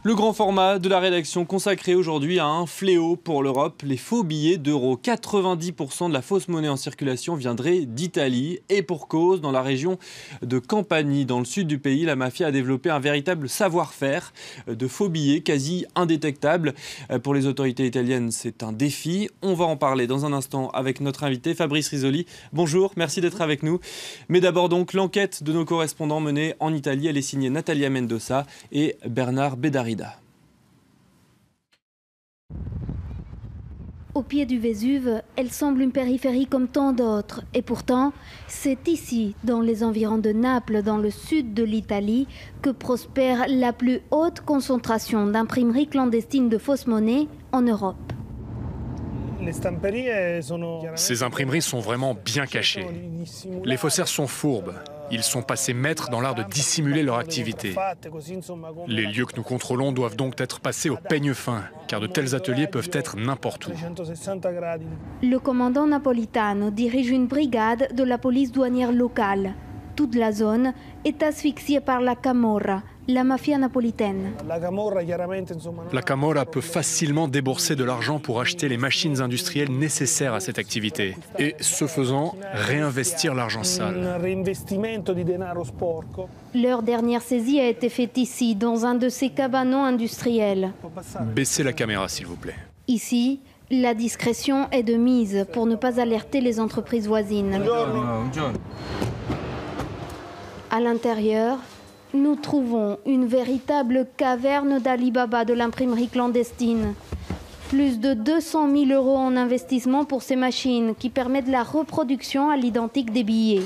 Le grand format de la rédaction consacré aujourd'hui à un fléau pour l'Europe, les faux billets d'euros. 90% de la fausse monnaie en circulation viendrait d'Italie et pour cause, dans la région de Campanie, dans le sud du pays, la mafia a développé un véritable savoir-faire de faux billets quasi indétectables. Pour les autorités italiennes, c'est un défi. On va en parler dans un instant avec notre invité Fabrice Risoli. Bonjour, merci d'être avec nous. Mais d'abord donc l'enquête de nos correspondants menée en Italie. Elle est signée Natalia Mendoza et Bernard Bédarida. Au pied du Vésuve, elle semble une périphérie comme tant d'autres. Et pourtant, c'est ici, dans les environs de Naples, dans le sud de l'Italie, que prospère la plus haute concentration d'imprimeries clandestines de fausses monnaies en Europe. Ces imprimeries sont vraiment bien cachées. Les faussaires sont fourbes. Ils sont passés maîtres dans l'art de dissimuler leur activité. Les lieux que nous contrôlons doivent donc être passés au peigne fin, car de tels ateliers peuvent être n'importe où. Le commandant Napolitano dirige une brigade de la police douanière locale. Toute la zone est asphyxiée par la Camorra, la mafia napolitaine. La Camorra peut facilement débourser de l'argent pour acheter les machines industrielles nécessaires à cette activité et, ce faisant, réinvestir l'argent sale. Leur dernière saisie a été faite ici, dans un de ces cabanons industriels. Baissez la caméra, s'il vous plaît. Ici, la discrétion est de mise pour ne pas alerter les entreprises voisines. À l'intérieur, nous trouvons une véritable caverne d'Ali Baba de l'imprimerie clandestine. Plus de 200 000 € en investissement pour ces machines qui permettent la reproduction à l'identique des billets.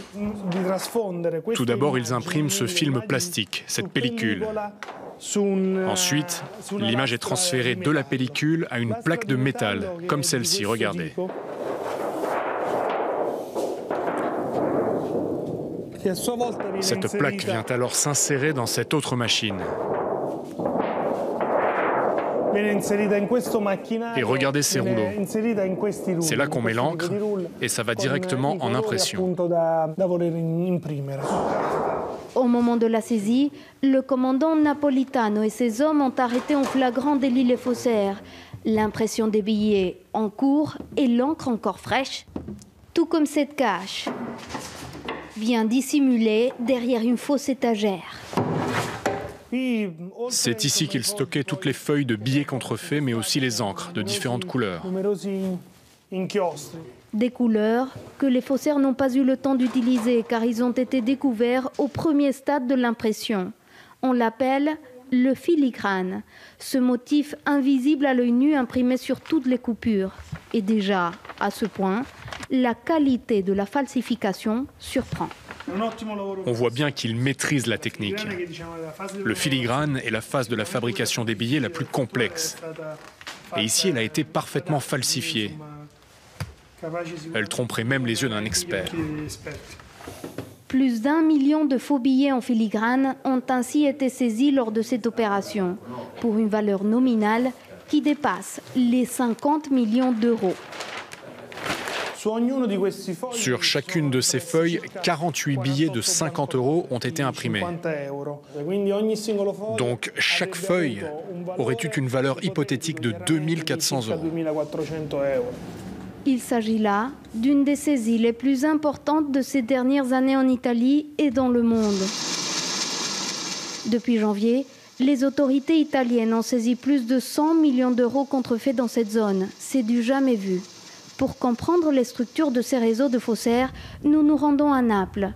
Tout d'abord, ils impriment ce film plastique, cette pellicule. Ensuite, l'image est transférée de la pellicule à une plaque de métal, comme celle-ci, regardez. Cette plaque vient alors s'insérer dans cette autre machine. Et regardez ces rouleaux. C'est là qu'on met l'encre et ça va directement en impression. Au moment de la saisie, le commandant Napolitano et ses hommes ont arrêté en flagrant délit les faussaires. L'impression des billets en cours et l'encre encore fraîche, tout comme cette cache, vient dissimuler derrière une fausse étagère. C'est ici qu'ils stockaient toutes les feuilles de billets contrefaits, mais aussi les encres de différentes couleurs. Des couleurs que les faussaires n'ont pas eu le temps d'utiliser car ils ont été découverts au premier stade de l'impression. On l'appelle le filigrane, ce motif invisible à l'œil nu imprimé sur toutes les coupures. Et déjà, à ce point, la qualité de la falsification surprend. On voit bien qu'ils maîtrisent la technique. Le filigrane est la phase de la fabrication des billets la plus complexe. Et ici, elle a été parfaitement falsifiée. Elle tromperait même les yeux d'un expert. Plus d'1 million de faux billets en filigrane ont ainsi été saisis lors de cette opération, pour une valeur nominale qui dépasse les 50 millions d'euros. Sur chacune de ces feuilles, 48 billets de 50 € ont été imprimés. Donc chaque feuille aurait eu une valeur hypothétique de 2400 €. Il s'agit là d'une des saisies les plus importantes de ces dernières années en Italie et dans le monde. Depuis janvier, les autorités italiennes ont saisi plus de 100 millions d'euros contrefaits dans cette zone. C'est du jamais vu. Pour comprendre les structures de ces réseaux de faussaires, nous nous rendons à Naples.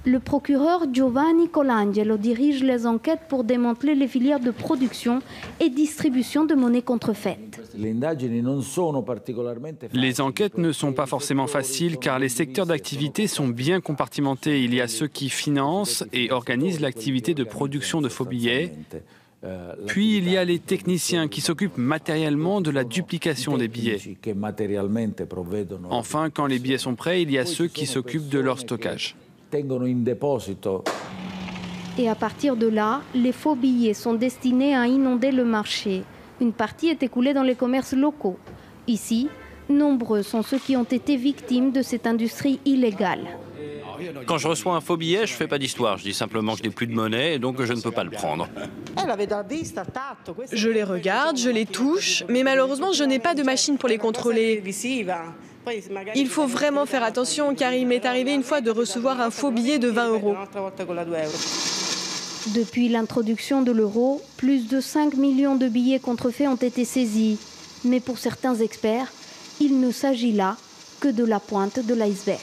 Le procureur Giovanni Colangelo dirige les enquêtes pour démanteler les filières de production et distribution de monnaie contrefaite. Les enquêtes ne sont pas forcément faciles car les secteurs d'activité sont bien compartimentés. Il y a ceux qui financent et organisent l'activité de production de faux billets. Puis il y a les techniciens qui s'occupent matériellement de la duplication des billets. Enfin, quand les billets sont prêts, il y a ceux qui s'occupent de leur stockage. Et à partir de là, les faux billets sont destinés à inonder le marché. Une partie est écoulée dans les commerces locaux. Ici, nombreux sont ceux qui ont été victimes de cette industrie illégale. Quand je reçois un faux billet, je ne fais pas d'histoire. Je dis simplement que je n'ai plus de monnaie et donc que je ne peux pas le prendre. Je les regarde, je les touche, mais malheureusement, je n'ai pas de machine pour les contrôler. Il faut vraiment faire attention car il m'est arrivé une fois de recevoir un faux billet de 20 €. Depuis l'introduction de l'euro, plus de 5 millions de billets contrefaits ont été saisis. Mais pour certains experts, il ne s'agit là que de la pointe de l'iceberg.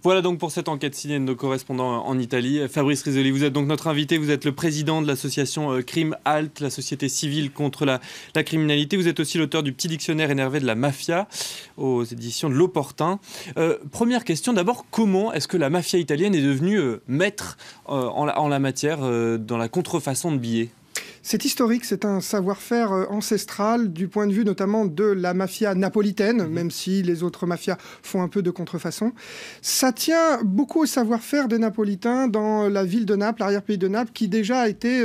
Voilà donc pour cette enquête signée de nos correspondants en Italie. Fabrice Risoli, vous êtes donc notre invité, vous êtes le président de l'association Crime Halt, la société civile contre la criminalité. Vous êtes aussi l'auteur du petit dictionnaire énervé de la mafia aux éditions de L'Opportun. Première question, d'abord, comment est-ce que la mafia italienne est devenue maître en la matière dans la contrefaçon de billets ? C'est historique, c'est un savoir-faire ancestral du point de vue notamment de la mafia napolitaine, même si les autres mafias font un peu de contrefaçon. Ça tient beaucoup au savoir-faire des Napolitains dans la ville de Naples, l'arrière-pays de Naples, qui déjà étaient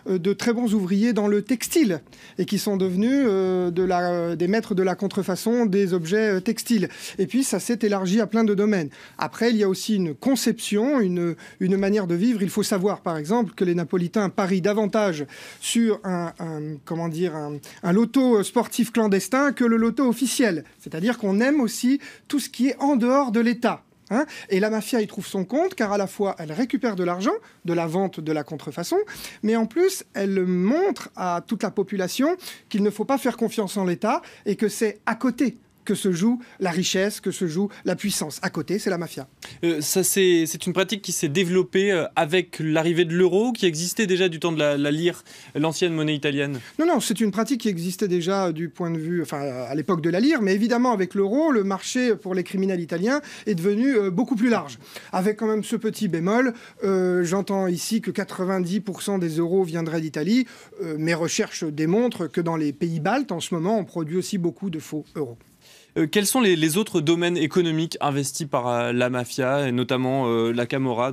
de très bons ouvriers dans le textile et qui sont devenus des maîtres de la contrefaçon des objets textiles. Et puis ça s'est élargi à plein de domaines. Après, il y a aussi une conception, une manière de vivre. Il faut savoir, par exemple, que les Napolitains parient davantage sur un loto sportif clandestin que le loto officiel. C'est-à-dire qu'on aime aussi tout ce qui est en dehors de l'État. Et la mafia y trouve son compte, car à la fois elle récupère de l'argent de la vente de la contrefaçon, mais en plus elle montre à toute la population qu'il ne faut pas faire confiance en l'État et que c'est à côté que se joue la richesse, que se joue la puissance. À côté, c'est la mafia. C'est une pratique qui s'est développée avec l'arrivée de l'euro, qui existait déjà du temps de la lire, l'ancienne monnaie italienne. Non, c'est une pratique qui existait déjà du point de vue, à l'époque de la lire, mais évidemment avec l'euro, le marché pour les criminels italiens est devenu beaucoup plus large. Avec quand même ce petit bémol, j'entends ici que 90% des euros viendraient d'Italie. Mes recherches démontrent que dans les pays baltes, en ce moment, on produit aussi beaucoup de faux euros. Quels sont les autres domaines économiques investis par la mafia, et notamment la Camorra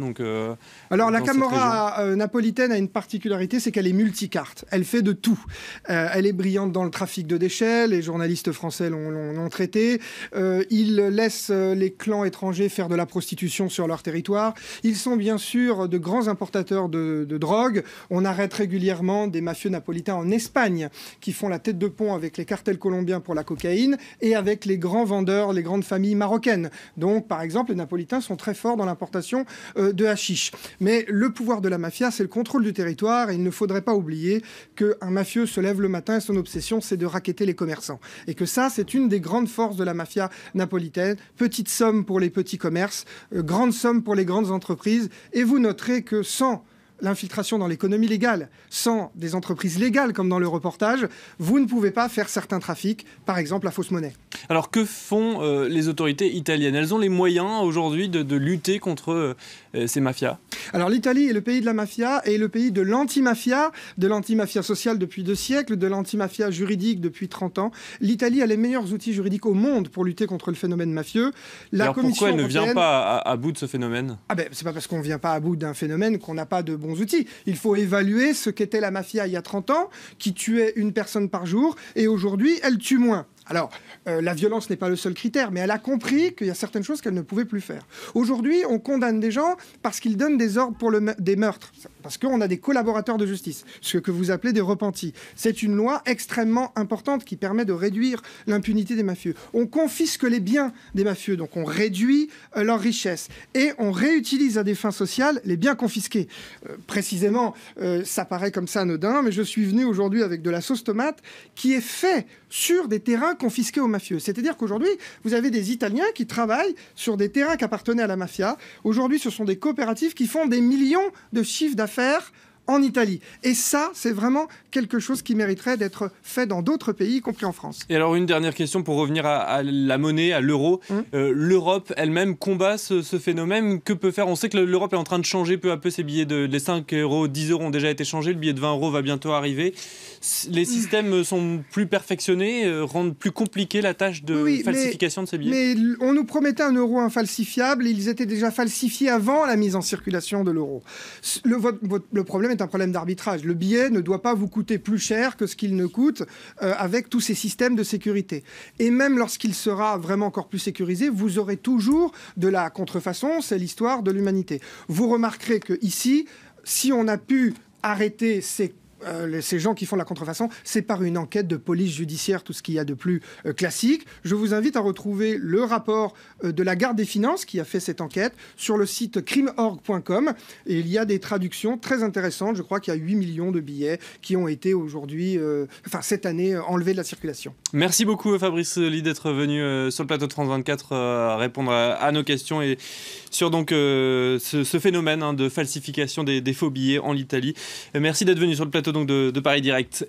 Alors la Camorra napolitaine a une particularité, c'est qu'elle est multicarte. Elle fait de tout. Elle est brillante dans le trafic de déchets, les journalistes français l'ont traité. Ils laissent les clans étrangers faire de la prostitution sur leur territoire. Ils sont bien sûr de grands importateurs de drogue. On arrête régulièrement des mafieux napolitains en Espagne qui font la tête de pont avec les cartels colombiens pour la cocaïne et avec les grands vendeurs, les grandes familles marocaines. Donc, par exemple, les Napolitains sont très forts dans l'importation de hashish. Mais le pouvoir de la mafia, c'est le contrôle du territoire et il ne faudrait pas oublier qu'un mafieux se lève le matin et son obsession, c'est de racketter les commerçants. Et que ça, c'est une des grandes forces de la mafia napolitaine. Petite somme pour les petits commerces, grande somme pour les grandes entreprises. Et vous noterez que sans l'infiltration dans l'économie légale, sans des entreprises légales comme dans le reportage, vous ne pouvez pas faire certains trafics, par exemple la fausse monnaie. Alors que font les autorités italiennes ? Elles ont les moyens aujourd'hui de lutter contre ces mafias ? Alors l'Italie est le pays de la mafia et le pays de l'antimafia sociale depuis 2 siècles, de l'antimafia juridique depuis 30 ans. L'Italie a les meilleurs outils juridiques au monde pour lutter contre le phénomène mafieux. Alors pourquoi elle ne vient pas à bout de ce phénomène ? C'est pas parce qu'on ne vient pas à bout d'un phénomène qu'on n'a pas de bons outils. Il faut évaluer ce qu'était la mafia il y a 30 ans, qui tuait une personne par jour, et aujourd'hui, elle tue moins. Alors, la violence n'est pas le seul critère, mais elle a compris qu'il y a certaines choses qu'elle ne pouvait plus faire. Aujourd'hui, on condamne des gens parce qu'ils donnent des ordres pour des meurtres, parce qu'on a des collaborateurs de justice, ce que vous appelez des repentis. C'est une loi extrêmement importante qui permet de réduire l'impunité des mafieux. On confisque les biens des mafieux, donc on réduit leur richesse, et on réutilise à des fins sociales les biens confisqués. Précisément, ça paraît comme ça anodin, mais je suis venu aujourd'hui avec de la sauce tomate qui est faite sur des terrains confisqués aux mafieux. C'est-à-dire qu'aujourd'hui, vous avez des Italiens qui travaillent sur des terrains qui appartenaient à la mafia. Aujourd'hui, ce sont des coopératives qui font des millions de chiffres d'affaires en Italie. Et ça, c'est vraiment quelque chose qui mériterait d'être fait dans d'autres pays, y compris en France. Et alors, une dernière question pour revenir à la monnaie, à l'euro. L'Europe elle-même combat ce phénomène. Que peut faire ? On sait que l'Europe est en train de changer peu à peu ses billets. Les 5 euros, 10 euros ont déjà été changés. Le billet de 20 euros va bientôt arriver. Les systèmes sont plus perfectionnés, rendent plus compliquée la tâche de falsification de ces billets. Mais on nous promettait un euro infalsifiable. Ils étaient déjà falsifiés avant la mise en circulation de l'euro. Le problème est un problème d'arbitrage. Le billet ne doit pas vous coûter plus cher que ce qu'il ne coûte avec tous ces systèmes de sécurité. Et même lorsqu'il sera vraiment encore plus sécurisé, vous aurez toujours de la contrefaçon, c'est l'histoire de l'humanité. Vous remarquerez que ici, si on a pu arrêter ces gens qui font la contrefaçon, c'est par une enquête de police judiciaire, tout ce qu'il y a de plus classique. Je vous invite à retrouver le rapport de la Garde des Finances qui a fait cette enquête sur le site crime.org.com et il y a des traductions très intéressantes. Je crois qu'il y a 8 millions de billets qui ont été aujourd'hui, cette année, enlevés de la circulation. Merci beaucoup Fabrice Ly d'être venu sur le plateau de France 24 répondre à nos questions et sur donc ce phénomène de falsification des faux billets en Italie. Merci d'être venu sur le plateau donc de Paris Direct.